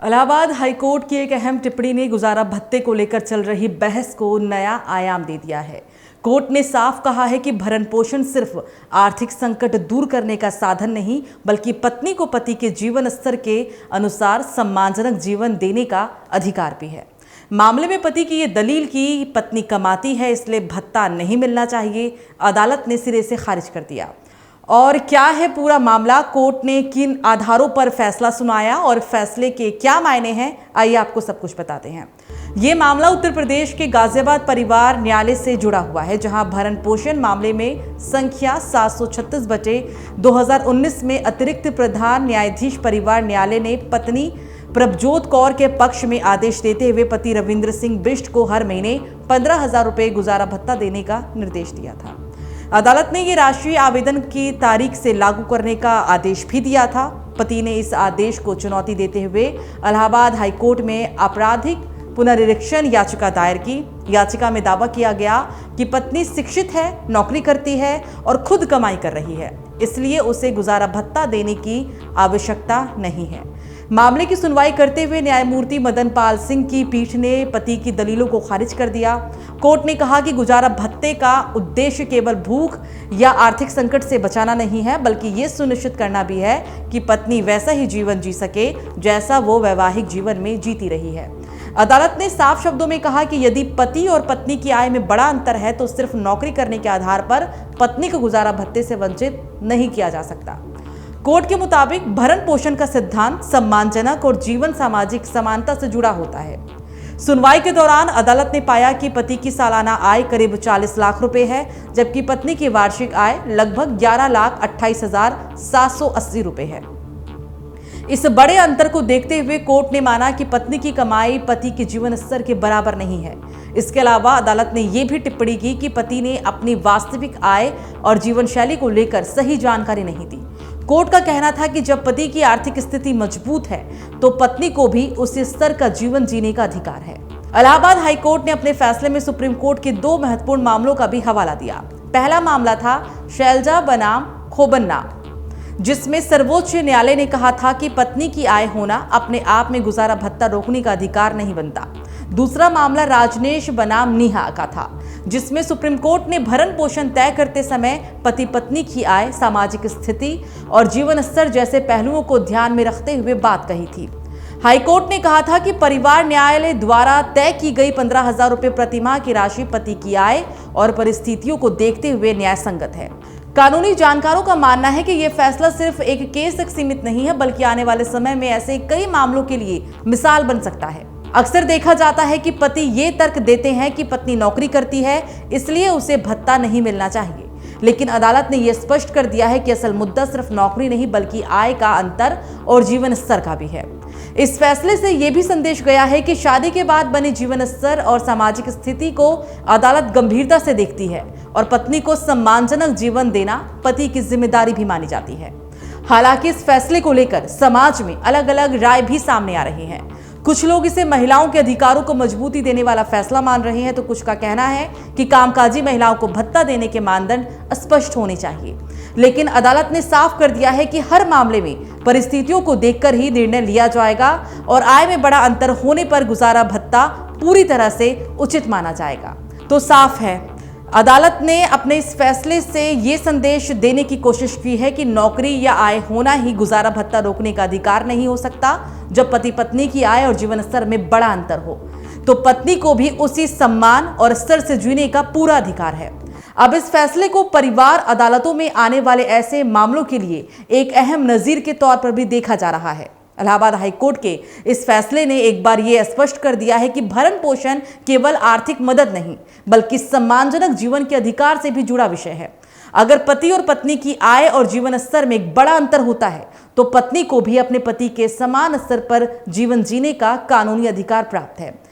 Allahabad high court की एक अहम टिप्पणी ने गुजारा भत्ते को लेकर चल रही बहस को नया आयाम दे दिया है। कोर्ट ने साफ कहा है कि भरण पोषण सिर्फ आर्थिक संकट दूर करने का साधन नहीं, बल्कि पत्नी को पति के जीवन स्तर के अनुसार सम्मानजनक जीवन देने का अधिकार भी है। मामले में पति की ये दलील कि पत्नी कमाती है इसलिए भत्ता नहीं मिलना चाहिए, अदालत ने सिरे से खारिज कर दिया। और क्या है पूरा मामला, कोर्ट ने किन आधारों पर फैसला सुनाया और फैसले के क्या मायने हैं, आइए आपको सब कुछ बताते हैं। ये मामला उत्तर प्रदेश के गाजियाबाद परिवार न्यायालय से जुड़ा हुआ है, जहां भरण पोषण मामले में संख्या 736/2019 में अतिरिक्त प्रधान न्यायाधीश परिवार न्यायालय ने पत्नी प्रभजोत कौर के पक्ष में आदेश देते हुए पति रविंद्र सिंह बिष्ट को हर महीने 15,000 रुपये गुजारा भत्ता देने का निर्देश दिया था। अदालत ने ये राशि आवेदन की तारीख से लागू करने का आदेश भी दिया था। पति ने इस आदेश को चुनौती देते हुए इलाहाबाद हाईकोर्ट में आपराधिक पुनरीक्षण याचिका दायर की। याचिका में दावा किया गया कि पत्नी शिक्षित है, नौकरी करती है और खुद कमाई कर रही है, इसलिए उसे गुजारा भत्ता देने की आवश्यकता नहीं है। मामले की सुनवाई करते हुए न्यायमूर्ति मदन पाल सिंह की पीठ ने पति की दलीलों को खारिज कर दिया। कोर्ट ने कहा कि गुजारा भत्ते का उद्देश्य केवल भूख या आर्थिक संकट से बचाना नहीं है, बल्कि ये सुनिश्चित करना भी है कि पत्नी वैसा ही जीवन जी सके जैसा वो वैवाहिक जीवन में जीती रही है। अदालत ने साफ शब्दों में कहा कि यदि पति और पत्नी की आय में बड़ा अंतर है तो सिर्फ नौकरी करने के आधार पर पत्नी को गुजारा भत्ते से वंचित नहीं किया जा सकता। कोर्ट के मुताबिक भरण पोषण का सिद्धांत सम्मानजनक और जीवन सामाजिक समानता से जुड़ा होता है। सुनवाई के दौरान अदालत ने पाया कि पति की सालाना आय करीब 40 लाख रुपए है, जबकि पत्नी की वार्षिक आय लगभग 11,28,780 रुपए है। इस बड़े अंतर को देखते हुए कोर्ट ने माना कि पत्नी की कमाई पति के जीवन स्तर के बराबर नहीं है। इसके अलावा अदालत ने यह भी टिप्पणी की कि पति ने अपनी वास्तविक आय और जीवन शैली को लेकर सही जानकारी नहीं दी। कोर्ट का कहना था कि जब पति की आर्थिक स्थिति मजबूत है तो पत्नी को भी उस स्तर का जीवन जीने का अधिकार है। इलाहाबाद हाईकोर्ट ने अपने फैसले में सुप्रीम कोर्ट के 2 महत्वपूर्ण मामलों का भी हवाला दिया। पहला मामला था शैलजा बनाम खोबन्ना, जिसमें सर्वोच्च न्यायालय ने कहा था कि पत्नी की आय होना अपने आप में गुजारा भत्ता रोकने का अधिकार नहीं बनता। दूसरा मामला राजनेश बनाम नीहा का था, जिसमें सुप्रीम कोर्ट ने भरण पोषण तय करते समय पति पत्नी की आय, सामाजिक स्थिति और जीवन स्तर जैसे पहलुओं को ध्यान में रखते हुए बात कही थी। हाईकोर्ट ने कहा था कि परिवार न्यायालय द्वारा तय की गई 15,000 रुपये प्रतिमाह की राशि पति की आय और परिस्थितियों को देखते हुए न्याय संगत है। कानूनी जानकारों का मानना है कि यह फैसला सिर्फ एक केस तक सीमित नहीं है, बल्कि आने वाले समय में ऐसे कई मामलों के लिए मिसाल बन सकता है। अक्सर देखा जाता है कि पति ये तर्क देते हैं कि पत्नी नौकरी करती है इसलिए उसे भत्ता नहीं मिलना चाहिए, लेकिन अदालत ने यह स्पष्ट कर दिया है कि असल मुद्दा सिर्फ नौकरी नहीं बल्कि आय का अंतर और जीवन स्तर का भी है। इस फैसले से यह भी संदेश गया है कि शादी के बाद बने जीवन स्तर और सामाजिक स्थिति को अदालत गंभीरता से देखती है और पत्नी को सम्मानजनक जीवन देना पति की जिम्मेदारी भी मानी जाती है। हालांकि इस फैसले को लेकर समाज में अलग अलग राय भी सामने आ रही हैं। कुछ लोग इसे महिलाओं के अधिकारों को मजबूती देने वाला फैसला मान रहे हैं, तो कुछ का कहना है कि कामकाजी महिलाओं को भत्ता देने के मानदंड स्पष्ट होने चाहिए। लेकिन अदालत ने साफ कर दिया है कि हर मामले में परिस्थितियों को देखकर ही निर्णय लिया जाएगा और आय में बड़ा अंतर होने पर गुजारा भत्ता पूरी तरह से उचित माना जाएगा। तो साफ है, अदालत ने अपने इस फैसले से ये संदेश देने की कोशिश की है कि नौकरी या आय होना ही गुजारा भत्ता रोकने का अधिकार नहीं हो सकता। जब पति पत्नी की आय और जीवन स्तर में बड़ा अंतर हो तो पत्नी को भी उसी सम्मान और स्तर से जीने का पूरा अधिकार है। अब इस फैसले को परिवार अदालतों में आने वाले ऐसे मामलों के लिए एक अहम नजीर के तौर पर भी देखा जा रहा है। इलाहाबाद हाईकोर्ट के इस फैसले ने एक बार यह स्पष्ट कर दिया है कि भरण पोषण केवल आर्थिक मदद नहीं बल्कि सम्मानजनक जीवन के अधिकार से भी जुड़ा विषय है। अगर पति और पत्नी की आय और जीवन स्तर में एक बड़ा अंतर होता है तो पत्नी को भी अपने पति के समान स्तर पर जीवन जीने का कानूनी अधिकार प्राप्त है।